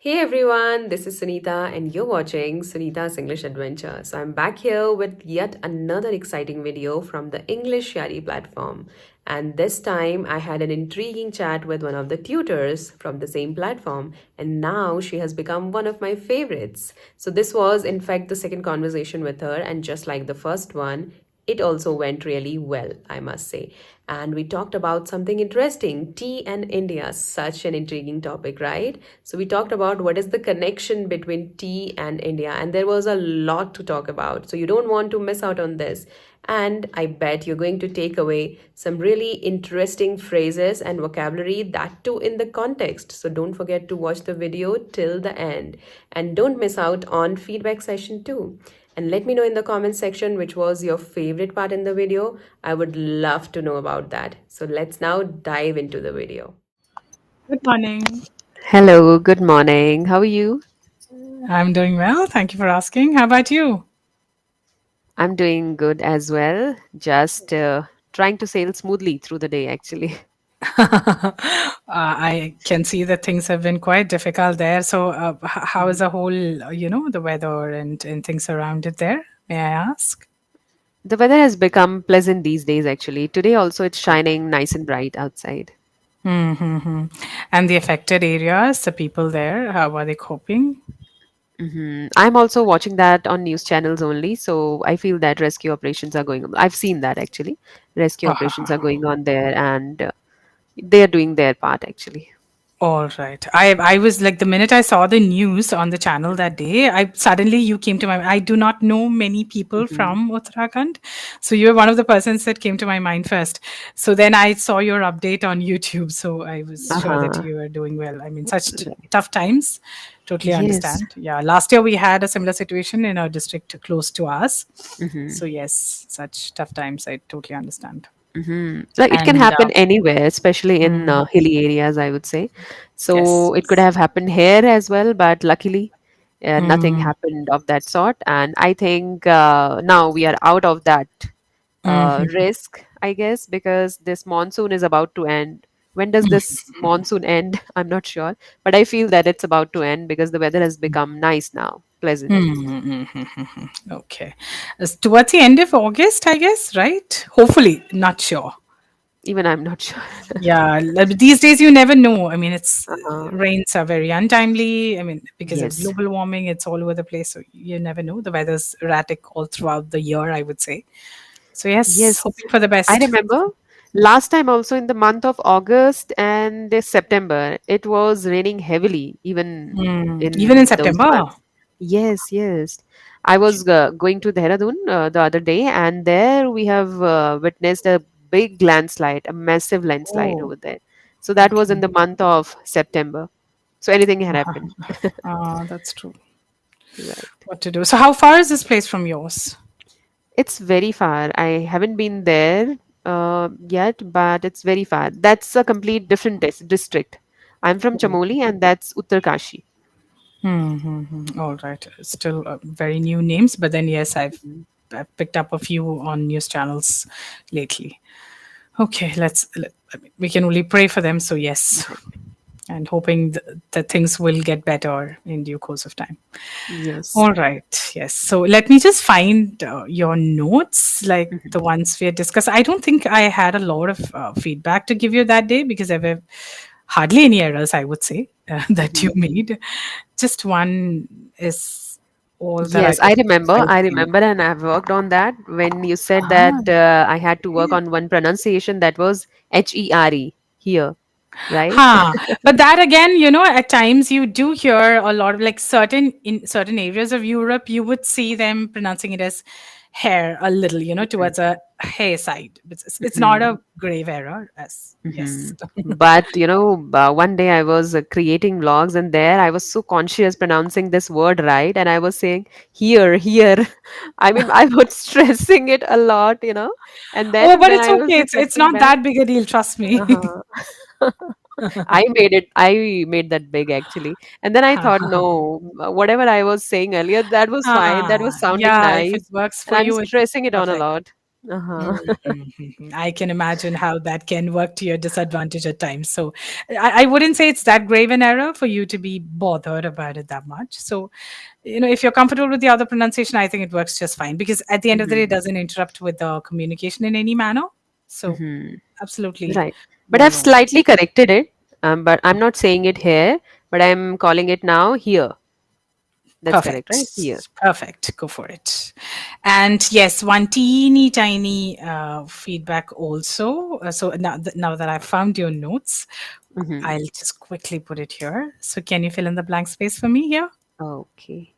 Hey everyone, this is Sunita, and you're watching Sunita's English Adventure. So, I'm back here with yet another exciting video from the EnglishYaari platform. And this time, I had an intriguing chat with one of the tutors from the same platform, and now she has become one of my favorites. So, this was, in fact, the second conversation with her, and just like the first one, it also went really well, I must say. And we talked about something interesting, tea and India, such an intriguing topic, right? So, we talked about what is the connection between tea and India, and there was a lot to talk about. So, you don't want to miss out on this. And I bet you're going to take away some really interesting phrases and vocabulary, that too in the context. So, don't forget to watch the video till the end. And don't miss out on feedback session too. And let me know in the comment section which was your favorite part in the video. I would love to know about that. So let's now dive into the video. Good morning. Hello, good morning. How are you? I'm doing well. Thank you for asking. How about you? I'm doing good as well. Just trying to sail smoothly through the day, actually. I can see that things have been quite difficult there. So, how is the whole, the weather and things around it there? May I ask? The weather has become pleasant these days, actually. Today also it's shining nice and bright outside. Mm-hmm. And the affected areas, the people there, how are they coping? I'm also watching that on news channels only, so I feel that rescue operations are going on. I've seen that actually. Rescue operations are going on there, and they are doing their part actually. All right. I was like the minute I saw the news on the channel that day, I suddenly you came to my I do not know many people Hmm. from Uttarakhand. So you were one of the persons that came to my mind first. So then I saw your update on YouTube. So I was sure that Uh-huh. you were doing well. I mean, such Right. tough times. Totally Yes. understand. Yeah. Last year we had a similar situation in our district close to us. Hmm. So yes, such tough times. I totally understand. Like it can And happen anywhere, especially in mm, hilly areas, I would say. yes. So it could have happened here as well, but luckily, nothing Mm, happened of that sort. And I think now we are out of that mhm. risk, I guess, because this monsoon is about to end. When does this monsoon end? I'm not sure, but I feel that it's about to end because the weather has become nice now, pleasant. Okay. It's towards the end of August, I guess, right? Hopefully, not sure. Even I'm not sure. Yeah, these days you never know. I mean, it's Uh-huh. rains are very untimely. I mean, because of Yes. global warming, it's all over the place. So you never know. The weather's erratic all throughout the year, I would say. So yes, Yes, hoping for the I best. remember last time also in the month of August and this September, it was raining heavily even Even in in those September. months. Yes, yes. I was going to Dehradun the other day, and there we have witnessed a big landslide, a massive landslide Oh, over there. So that was in okay. the month of September. So anything can happen. That's true. Right. What to do? So, how far is this place from yours? It's very far. I haven't been there yet, but it's very far. That's a complete different district. I'm from Chamoli, and that's Uttarkashi. All right. Still very new names, but then yes, Mhm. I've picked up a few on news channels lately. Okay, I mean, we can only pray for them. So yes, Right. and hoping that things will get better in due course of time. Yes. All right. Yes. So let me just find your notes, like the Mhm. ones we had discussed. I don't think I had a lot of feedback to give you that day because there were hardly any errors, I would say, that you Mhm. made. Just one is all that I Yes, could say I to you. remember, and I've worked on that. When you said Ah, that I had to work on one pronunciation, that was H-E-R-E here, right? huh. But that again, at times you do hear a lot of like in certain areas of Europe, you would see them pronouncing it as hair a little, Mhm. towards a hair side. It's not a Mhm. grave error, as yes. Mhm. But one day I was creating vlogs, and there I was so conscious pronouncing this word right, and I was saying here, here. I mean, I was stressing it a lot, and then Oh, but when it's I was okay. It's reflecting not back, that big a deal, trust me. uh-huh. I made that big actually, and then I thought, no, whatever I was saying earlier, that was fine, that was sounding Yeah, if it nice, works and for I'm you, it's stressing it on a perfect. lot. Uh-huh. Mhm. I can imagine how that can work to your disadvantage at times. So I wouldn't say it's that grave an error for you to be bothered about it that much. So, if you're comfortable with the other pronunciation, I think it works just fine because at the end of the day, it Hmm. doesn't interrupt with the communication in any manner. So, Hmm. absolutely Right. But no I've wrong. slightly corrected it. But I'm not saying it here, but I'm calling it now here. That's correct, Perfect. right? Here. Perfect. Go for it. And yes, one teeny tiny feedback also. So now that I've found your notes, Hmm. I'll just quickly put it here. So can you fill in the blank space for me here? Okay.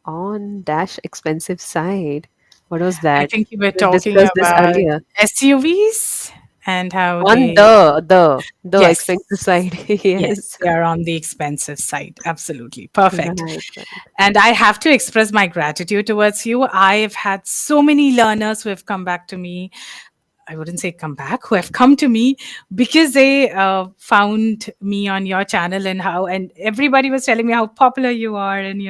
On dash expensive side. What was I that? think you were We talking discussed this about earlier. SUVs and how On they, the yes, expensive side. yes, Yes. they are on the expensive side. Absolutely. Perfect. Right, right. And I have to express my gratitude towards you. I've had so many learners who have come back to me. I wouldn't say come back, who have come to me because they found me on your channel and everybody was telling me how popular you are. And,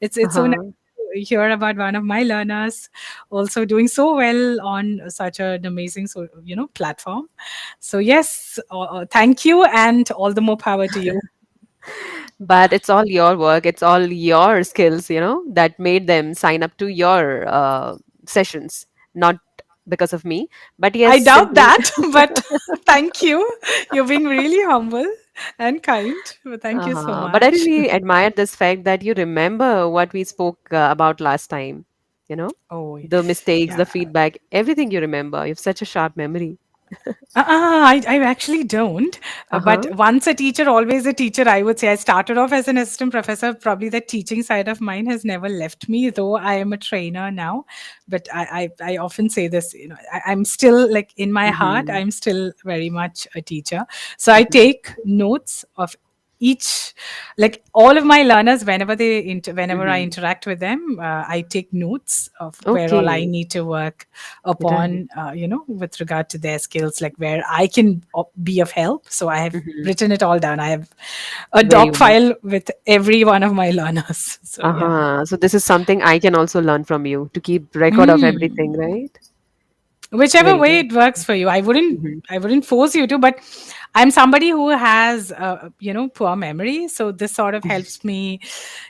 it's so nice Uh-huh. to hear about one of my learners also doing so well on such an amazing, platform. So, yes, thank you and all the more power to you. But it's all your work, it's all your skills, that made them sign up to your sessions, not because of me. But yes, I doubt simply. that, but thank you. You're being really humble and kind. Well, thank you so But I much. really admired this fact that you remember what we spoke about last time, you know, Oh, the mistakes, the yeah. feedback, everything you remember. You have such a sharp memory. I actually don't. But Uh-huh. once a teacher, always a teacher, I would say. I started off as an assistant professor. Probably the teaching side of mine has never left me, though I am a trainer now. But I often say this, I'm still like in my heart, Mm-hmm. I'm still very much a teacher. So I Mm-hmm. take notes of each, like all of my learners, whenever I Mm-hmm. interact with them, I take notes of where all I Okay. need to work Right. upon, with regard to their skills, like where I can be of help. So I have Mm-hmm. written it all down. I have a Very doc well. file with every one of my learners. So yeah. Uh-huh. So this is something I can also learn from you to keep record of everything, Mm. right? Whichever Very way good. it works for you. I wouldn't Mm-hmm. I wouldn't force you to, but I'm somebody who has poor memory, so this sort of helps me,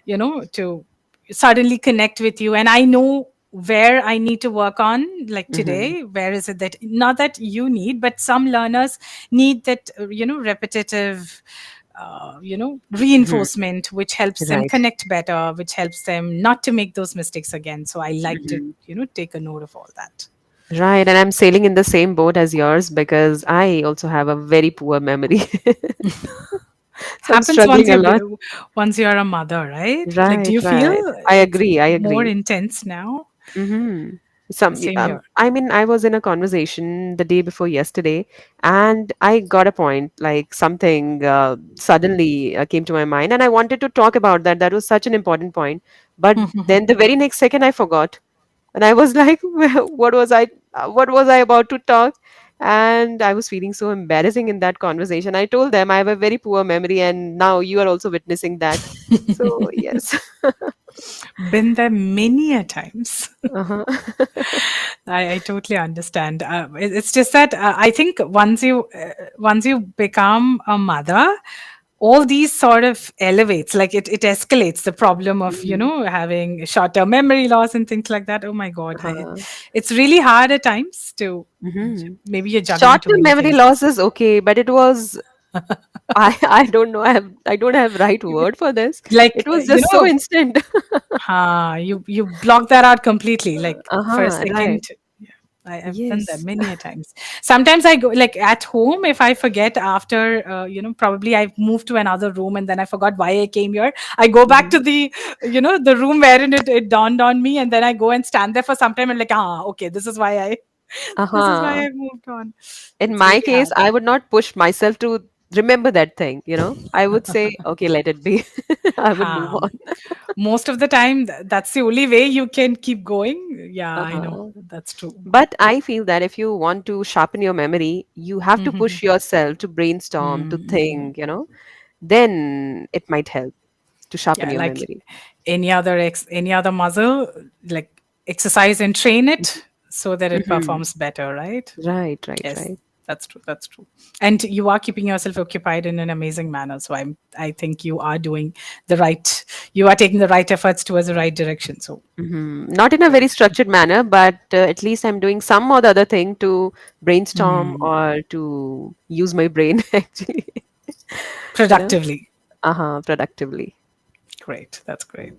to suddenly connect with you, and I know where I need to work on, like Mm-hmm. today, where is it that, not that you need, but some learners need that, repetitive, Mm-hmm. reinforcement, which helps them Right. connect better, which helps them not to make those mistakes again. So I like to, Mm-hmm. take a note of all that. Right. And I'm sailing in the same boat as yours because I also have a very poor memory. So I'm Happens struggling a lot. once you're a mother, right? Like, do Right, you feel right. I it's agree. I more agree. intense now? Mm-hmm. Same here. I mean, I was in a conversation the day before yesterday, and I got a point, like something suddenly came to my mind, and I wanted to talk about that. That was such an important point. But then the very next second, I forgot, and I was like, "Well, what was I about to talk?" And I was feeling so embarrassing in that conversation. I told them I have a very poor memory, and now you are also witnessing that. So yes. Been there many a times. Uh-huh. I totally understand. It's just that, I think once you become a mother, all these sort of elevates, like it escalates the problem of, Mhm. having short-term memory loss and things like that. Oh my God, Uh-huh. it's really hard at times to, Mhm. maybe you're juggling too Short-term many memory things. loss is okay, but it was I don't know. I don't have right word for this. Like, It was just so instant. you block that out completely, like for a Uh-huh, second. right. Yeah, I've done that Yes. many a times. Sometimes I go, like, at home, if I forget after, probably I've moved to another room and then I forgot why I came here. I go back to Mhm. the room wherein it dawned on me, and then I go and stand there for some time and, like, okay, this is why I this is why Uh-huh. I've moved on. So In it's my really case, hard. I would not push myself to remember that thing. I would say, okay, let it be. I would move Um, on. Most of the time, that's the only way you can keep going. Yeah, I know. Uh-huh. That's true. But I feel that if you want to sharpen your memory, you have to Mhm. push yourself to brainstorm, to Mm. then it might help to sharpen Yeah, your like memory. any other muscle, like exercise and train it so that it Mm-hmm. performs better, right? Right, right, Yes, right. that's true. That's true. And you are keeping yourself occupied in an amazing manner. So I think you are doing the right, you are taking the right efforts towards the right direction. So Not in a very great. structured manner, but at least I'm doing some or the other thing to brainstorm Mm, or to use my brain actually, you know, productively. productively. Great. That's great.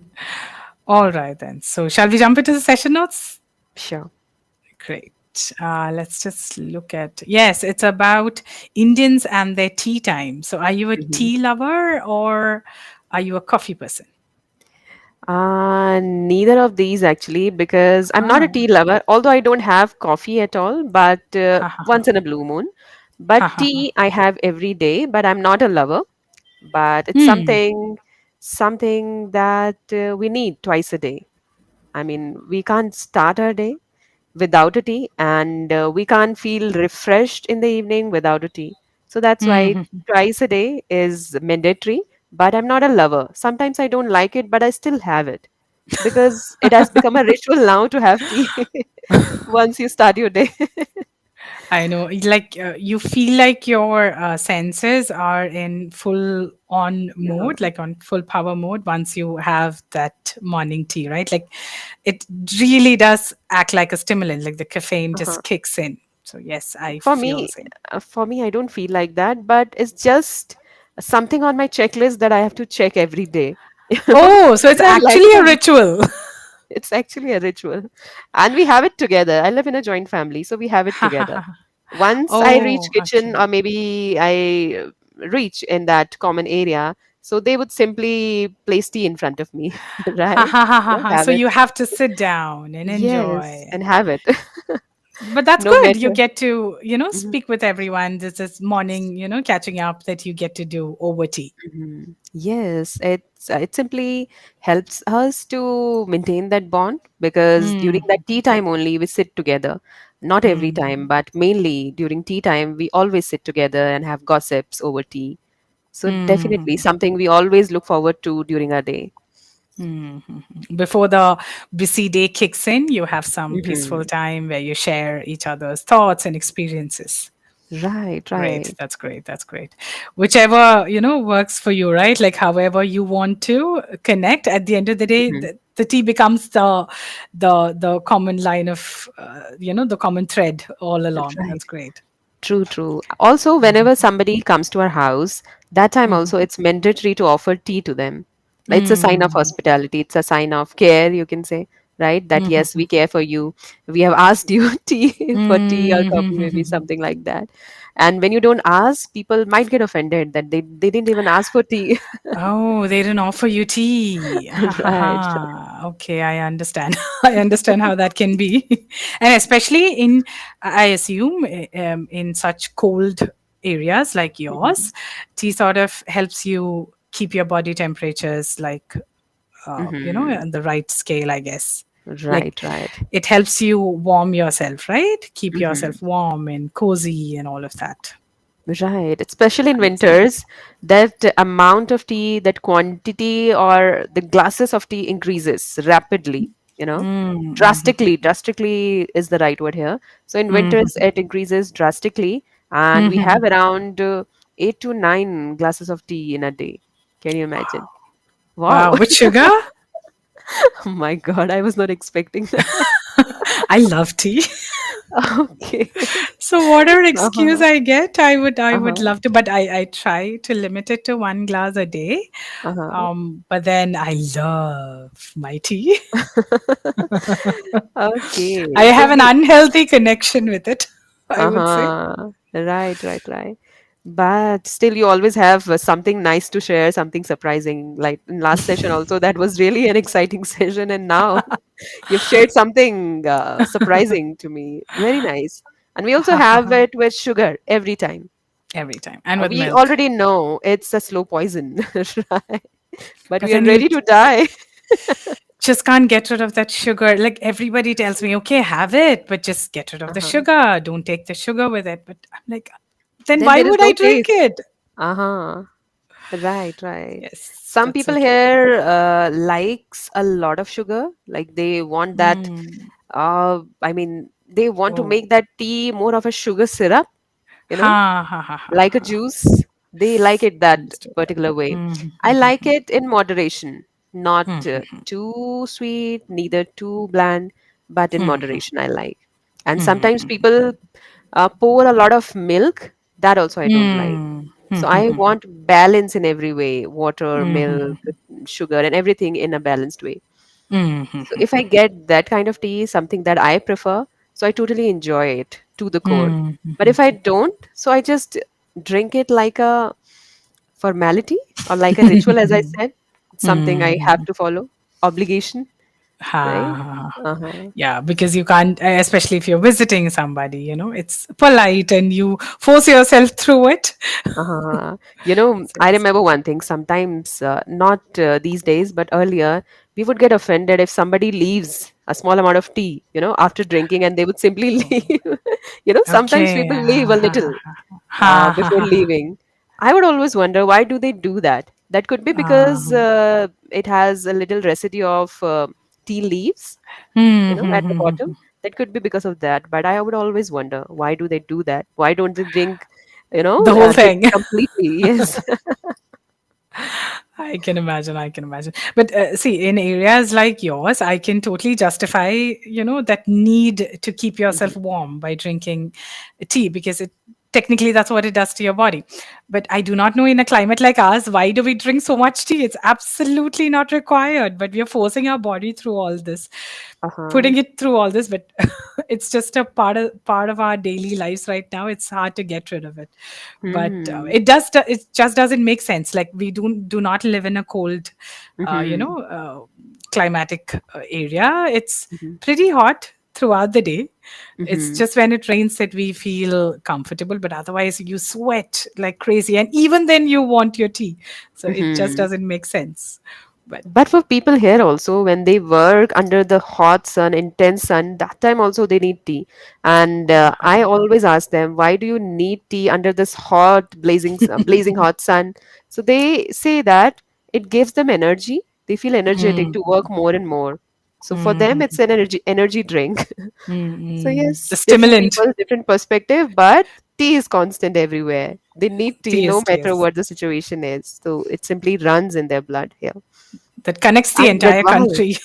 All right, then. So shall we jump into the session notes? Sure. Great. Let's just look at. Yes, it's about Indians and their tea time. So, are you a Mhm. tea lover or are you a coffee person? Neither of these actually, because I'm not a Ah, tea lover, although I don't have coffee at all, but ha ha ha once in a blue moon. But ha ha. tea I have every day, but I'm not a lover. But it's Hmm. something that we need twice a day. I mean, we can't start our day without a tea, and we can't feel refreshed in the evening without a tea. So that's why Hmm. twice a day is mandatory. But I'm not a lover. Sometimes I don't like it, but I still have it because it has become a ritual now to have tea once you start your day. I know, like you feel like your senses are in full on mode, Uh-huh. like on full power mode once you have that morning tea, right? Like it really does act like a stimulant, like the caffeine Uh-huh. just kicks in. So, yes, I For feel the me, same. I don't feel like that, but it's just something on my checklist that I have to check every day. You know, Oh, so it's whether I like actually it a or not. ritual. It's actually a ritual, and we have it together. I live in a joint family, so we have it together. Once I reach Oh, kitchen, okay. or maybe I reach in that common area, so they would simply place tea in front of me, Ha right? ha ha ha ha. Have So it. you have to sit down and Yes, enjoy. and have it. But that's No good. You better. get to, Mhm. speak with everyone. This is morning, catching up that you get to do over tea. Yes, it simply helps us to maintain that bond because during that Mm, tea time only we sit together. Not every mm, time, but mainly during tea time we always sit together and have gossips over tea. So definitely mm, something we always look forward to during our day. Before the busy day kicks in, you have some peaceful Hmm. time where you share each other's thoughts and experiences. Right, Great. right. That's great. That's great. Whichever, works for you, right? Like however you want to connect. At the end of the day, Mhm. the tea becomes the common line of the common thread all along. Right. That's great. True, true. Also, whenever somebody comes to our house, that time Mhm. also it's mandatory to offer tea to them. It's a sign of Mm. hospitality. It's a sign of care, you can say, right? That yes, Mhm. we care for you. We have asked you tea for tea or coffee, maybe Mhm. something like that. And when you don't ask, people might get offended that they didn't even ask for tea. Oh, they didn't offer you tea. Ha ha Right. ha. Okay, I understand. I understand how that can be. And especially in, I assume, in such cold areas like yours, Mhm. tea sort of helps you keep your body temperatures like, Mhm. on the right scale, I guess. Like Right, right. it helps you warm yourself, right? Keep Mhm. yourself warm and cozy and all of that. Right, especially in Understand. winters, that amount of tea, that quantity or the glasses of tea increases rapidly, you know, Mm-hmm. drastically is the right word here. So in winters, Mm-hmm. it increases drastically, and we Mm-hmm. have around 8 to 9 glasses of tea in a day. Can you imagine? Wow. Wow, with sugar? Oh my God, I was not expecting that. I love tea. Okay. So whatever excuse Uh-huh. I get, I would Uh-huh. love to, but I try to limit it to 1 glass a day. Uh-huh. But then I love my tea. I Okay. So have an we unhealthy connection with it, I would say. Uh-huh. Right, right, right. But still, you always have something nice to share, something surprising. Like in last session, also, that was really an exciting session. And now you've shared something surprising to me. Very nice. And we also have it with sugar every time. Every time. And with We milk. already know it's a slow poison, right? But But we are then you ready to die. just can't get rid of that sugar. Like everybody tells me, okay, have it, but just get rid of the Uh-huh. sugar. Don't take the sugar with it. But I'm like, then Then why there is would I no drink taste. it? Uh-huh. Right, right. Yes, Some that's so people true. here likes a lot of sugar. Like they want that. Mm. I mean, they want to Oh. make that tea more of a sugar syrup. You know, Ha ha ha ha like a ha. juice. They like it that Understood. particular way. I like Mm-hmm. it in moderation, not Mm-hmm. too sweet, neither too bland, but in Mm-hmm. moderation. I like. And sometimes Mm-hmm. people pour a lot of milk. That also I don't like. So I Mm-hmm. want balance in every way, water, milk, Mm-hmm. sugar, and everything in a balanced way. So if I Mm-hmm. get that kind of tea, something that I prefer, so I totally enjoy it to the core. But if I Mm-hmm. don't, so I just drink it like a formality or like a ritual, as I said. It's something I have Mm-hmm. to follow, obligation, right? Ha. Uh-huh. Yeah, because you can't, especially if you're visiting somebody, it's polite and you force yourself through it. Uh-huh. You know, So I yes. remember one thing. Sometimes, not these days, but earlier, we would get offended if somebody leaves a small amount of tea, after drinking, and they would simply Oh, leave. Sometimes okay. people leave a little Ha, ha, before ha, ha. leaving. I would always wonder why do they do that? That could be because it has a little residue of tea leaves, Hmm, hmm, at the hmm, hmm, bottom. hmm. That could be because of that. But I would always wonder why do they do that? Why don't they drink, The whole drink thing. completely? Yes. I can imagine. I can imagine. But see, in areas like yours, I can totally justify, that need to keep Mhm. yourself warm by drinking tea because it technically that's what it does to your body. But I do not know in a climate like ours, why do we drink so much tea? It's absolutely not required, but we are forcing our body through all this, Uh-huh. putting it through all this, but it's just a part of our daily lives right now. It's hard to get rid of it, but Hmm. it just doesn't make sense. Like we do not live in a cold Mm-hmm. climatic area. It's Mm-hmm. pretty hot throughout the day. It's Mm-hmm. just when it rains that we feel comfortable, but otherwise you sweat like crazy, and even then you want your tea. So it just Mm-hmm. doesn't make sense. But But for people here also, when they work under the hot sun, intense sun, that time also they need tea. And I always ask them, why do you need tea under this hot, blazing hot sun? So they say that it gives them energy. They feel energetic to work more and more. So for them, it's an energy drink. So The yes, different stimulant. people, different perspective, but tea is constant everywhere. They need tea no matter Yes. what the situation is. So it simply runs in their blood here. That connects the And entire Gadwal. country.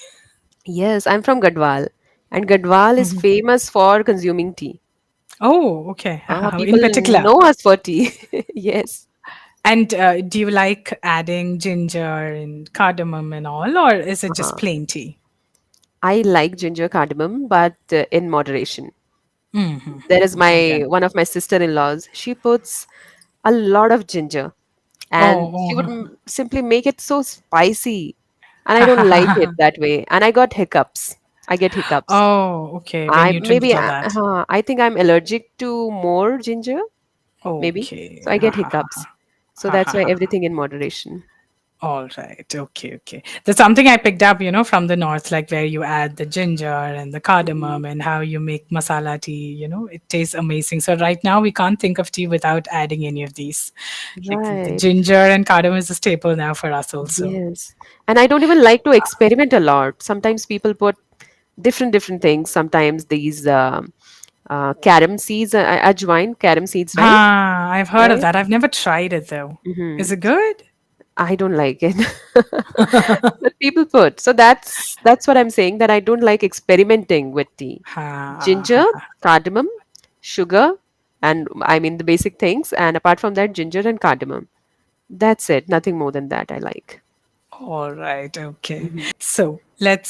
Yes, I'm from Gadwal. And Gadwal is famous for consuming tea. Oh, okay. In People particular. know us for tea. Yes. And do you like adding ginger and cardamom and all, or is it just Uh-huh. plain tea? I like ginger cardamom, but in moderation. There is Okay. my one of my sister-in-laws. She puts a lot of ginger, and Oh, she would oh. simply make it so spicy, and I Ha, ha, don't ha, like ha, it ha. that way. And I got hiccups. I get hiccups. Oh, okay. When I you drink maybe it all that. I think I'm allergic to more ginger, maybe. Okay. So I Ha, get ha, ha, hiccups. So ha, that's ha, why ha. everything in moderation. All right. Okay. Okay. That's something I picked up, from the north, like where you add the ginger and the Mhm. cardamom and how you make masala tea. It tastes amazing. So right now we can't think of tea without adding any of these. Like the Right. ginger and cardamom is a staple now for us also. Yes. And I don't even like to experiment a lot. Sometimes people put different things. Sometimes these carom seeds, ajwain, carom seeds, right? Ah, I've heard of Right? that. I've never tried it though. Hmm. Is it good? I don't like it. But people put. So that's what I'm saying, that I don't like experimenting with tea. Ginger, Ha. cardamom, sugar, and I mean the basic things. And apart from that, ginger and cardamom. That's it. Nothing more than that I like. All right. Okay. Mhm. So let's.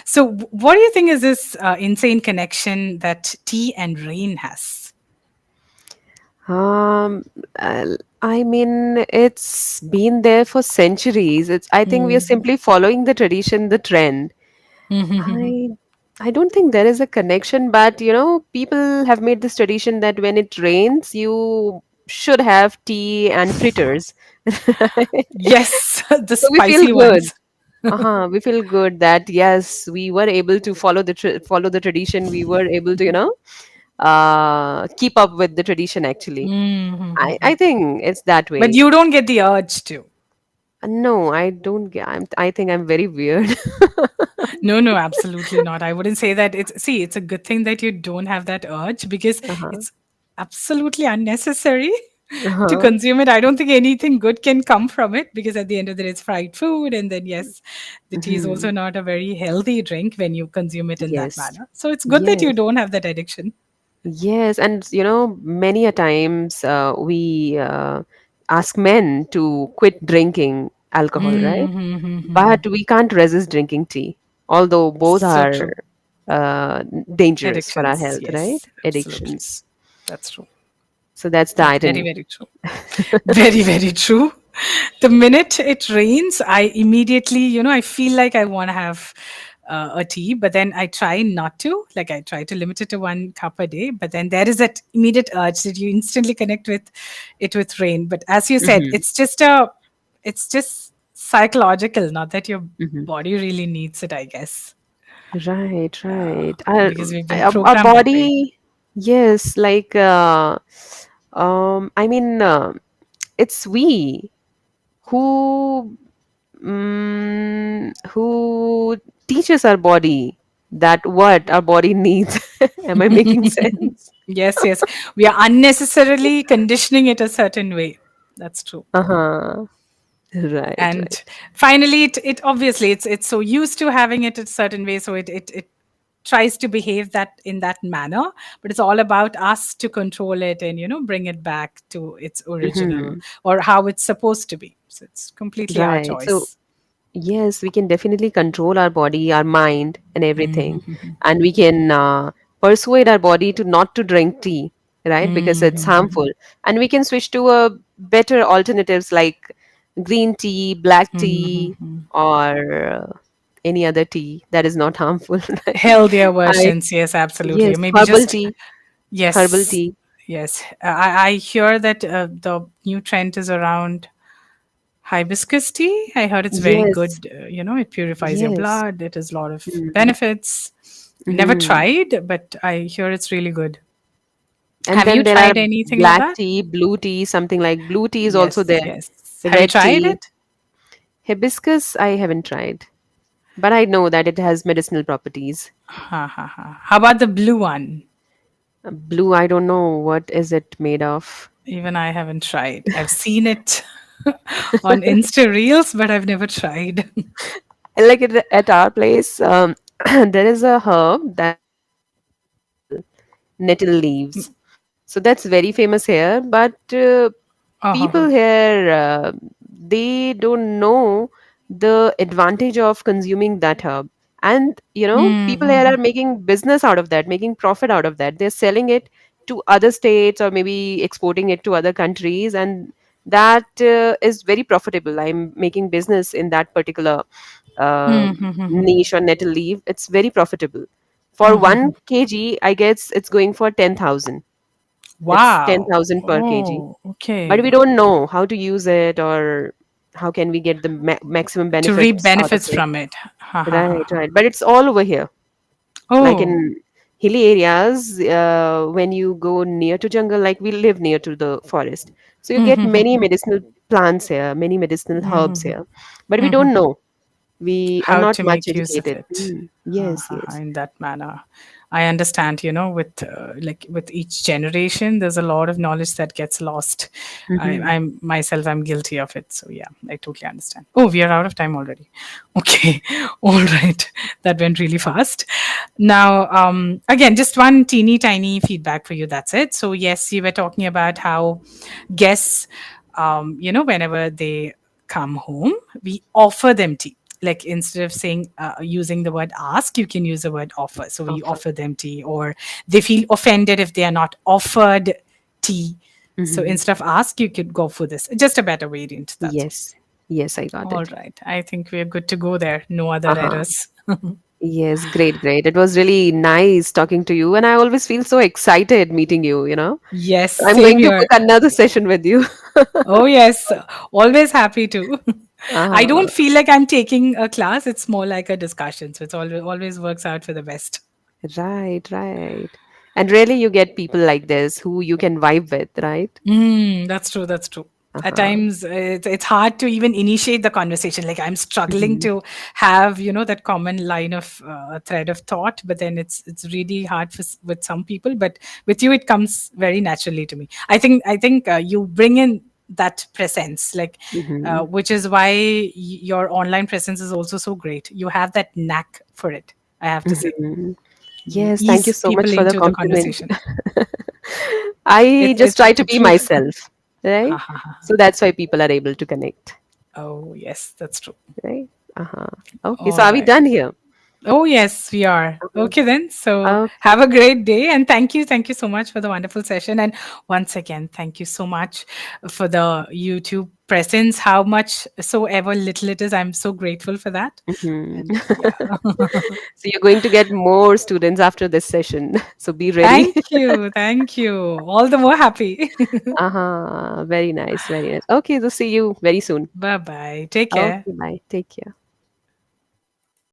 So what do you think is this insane connection that tea and rain has? Um, I mean, it's been there for centuries. I think we are Hmm. simply following the tradition, the trend. I I don't think there is a connection, but people have made this tradition that when it rains, you should have tea and fritters. Yes, the So we feel spicy good. ones. We feel good that yes, we were able to follow the tradition. We were able to, keep up with the tradition actually. I Mm-hmm. think it's that But way. you don't get the urge to. No, I don't get. I think I'm very weird. No, no, absolutely not. I wouldn't say that. It's a good thing that you don't have that urge because Uh-huh. it's absolutely unnecessary to Uh-huh. consume it. I don't think anything good can come from it because at the end of the day, it's fried food. And then, yes, the tea is also Hmm. not a very healthy drink when you consume it in that Yes. manner. So it's good that you Yes. don't have that addiction. Yes. And many a times we ask men to quit drinking alcohol, right? Mm-hmm. But we can't resist drinking tea, although both So are true. dangerous for our Addictions. health, right? Yes, absolutely. Addictions. That's true. So that's the That's very, irony. very true. Very, very true. The minute it rains, I immediately, I feel like I want to have a tea, but then I try not to. Like I try to limit it to 1 cup a day, but then there is that immediate urge that you instantly connect with it with rain. But as you said, Hmm. it's just psychological, not that your Hmm. body really needs it, I guess, Right, right. Our, because we've been our programmed that way. body, yes, like, I mean, it's we who who teaches our body that what our body needs. Am I making sense? Yes, yes. We are unnecessarily conditioning it a certain way. That's true. Uh-huh. Right, And right. finally, it obviously it's so used to having it a certain way, so it tries to behave that in that manner. But it's all about us to control it and bring it back to its original Hmm. or how it's supposed to be. So it's completely our Right. So choice. yes, we can definitely control our body, our mind, and everything. Mhm. And we can persuade our body to not to drink tea, right? Because it's Mhm. harmful. And we can switch to a better alternatives like green tea, black tea, Mhm. or any other tea that is not harmful, right? Healthier I versions, yes, absolutely. yes, Or maybe herbal just tea, herbal yes, tea. yes. I hear that the new trend is around hibiscus tea. I heard it's very Yes, good. It purifies your yes. blood. It has a lot of Mm-hmm. benefits. Never Mm-hmm. tried, but I hear it's really good. And Have you then there are tried anything like black that? tea, blue tea, something like blue tea is also Yes, there. yes. Have you Red tried tea. it? Hibiscus, I haven't tried, but I know that it has medicinal properties. Ha ha ha. How about the blue one? Blue, I don't know what is it made of. Even I haven't tried. I've seen it on Insta Reels, but I've never tried. And like at our place, there is a herb that is called nettle leaves. So that's very famous here. But people Oh. here, they don't know the advantage of consuming that herb. And people here are Mm-hmm. making business out of that, making profit out of that. They're selling it to other states or maybe exporting it to other countries, and that is very profitable. I'm making business in that particular Mm-hmm. niche or nettle leaf. It's very profitable. For Mm-hmm. 1 kg, I guess it's going for 10,000. It's Wow. 10,000 per kg. Oh, But we okay. don't know how to use it or how can we get the maximum To reap benefits out of benefits it. from it. Ha ha ha Right, ha. right. But it's all over here. Like Oh. in hilly areas, when you go near to jungle, like we live near to the forest. So you get many Mm-hmm. medicinal plants here, many medicinal herbs Mm-hmm. here. But we don't Mm-hmm. know. We are How not to much make use of educated. it. Ha Yes, ha ha. yes. In that manner. I understand, with like with each generation, there's a lot of knowledge that gets lost. Mm-hmm. I'm myself, I'm guilty of it. So yeah, I totally understand. Oh, we are out of time already. Okay, all right, that went really fast. Now, again, just one teeny tiny feedback for you. That's it. So yes, you were talking about how guests, whenever they come home, we offer them tea. Like instead of saying using the word ask, you can use the word offer. So we Offer. offer them tea, or they feel offended if they are not offered tea. So Mm-hmm. instead of ask, you could go for this. Just a better variant. That's all. Yes. Yes, I got All it. right. I think we're good to go there. No other Uh-huh. errors. Yes, great, great. It was really nice talking to you, and I always feel so excited meeting you. Yes, So I'm same going to here. book another session with you. Oh, yes. Always happy to. I Uh-huh. don't feel like I'm taking a class. It's more like a discussion. So it's always works out for the best. Right, right. And really, you get people like this who you can vibe with, right? That's true. That's true. At Uh-huh. times, it's hard to even initiate the conversation. Like I'm struggling Mhm. to have, that common line of thread of thought. But then it's really hard with some people. But with you, it comes very naturally to me. I think you bring in that presence, like Mhm. which is why your online presence is also so great. You have that knack for it. I have to say, Mhm. you Yes, thank you ease so much people for the into the compliment. conversation. I just It's try to it's be true. myself, right? So that's why people are able to connect, Oh yes, that's true. right? Uh-huh. Okay, so All are we right. done here? Oh, yes, we are. Uh-huh. Okay, then. So Okay. have a great day. And thank you. Thank you so much for the wonderful session. And once again, thank you so much for the YouTube presence. How much so ever little it is, I'm so grateful for that. Mhm. And yeah. So you're going to get more students after this session. So be ready. Thank you. Thank you. All the more happy. Uh-huh. Very nice, very nice. Okay, so see you very soon. Bye bye. Take care. Okay, bye. Take care.